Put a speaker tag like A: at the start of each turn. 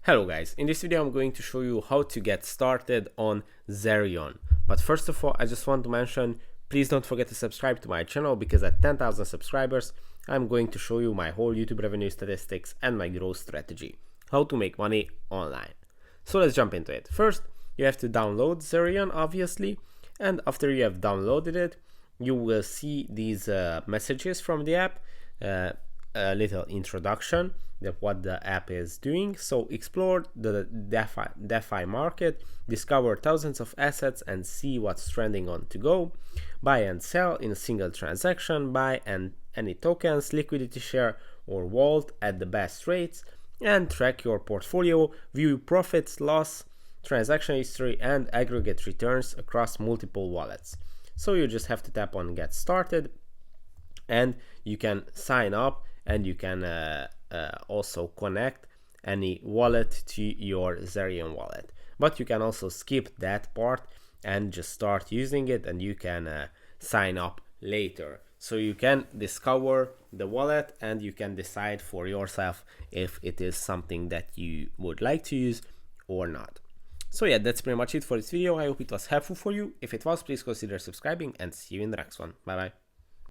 A: Hello guys, in this video I'm going to show you how to get started on Zerion. But first of all, I just want to mention, please don't forget to subscribe to my channel, because at 10,000 subscribers I'm going to show you my whole YouTube revenue statistics and my growth strategy, how to make money online. So let's jump into it. First, you have to download Zerion, obviously, and after you have downloaded it, you will see these messages from the app, a little introduction of what the app is doing. So explore the DeFi market, discover thousands of assets and see what's trending on to go, buy and sell in a single transaction, buy any tokens, liquidity share or vault at the best rates, and track your portfolio, view profits, loss, transaction history and aggregate returns across multiple wallets. So you just have to tap on get started and you can sign up, and you can also connect any wallet to your Zerion wallet. But you can also skip that part and just start using it, and you can sign up later. So you can discover the wallet and you can decide for yourself if it is something that you would like to use or not. So yeah, that's pretty much it for this video. I hope it was helpful for you. If it was, please consider subscribing and see you in the next one. Bye bye.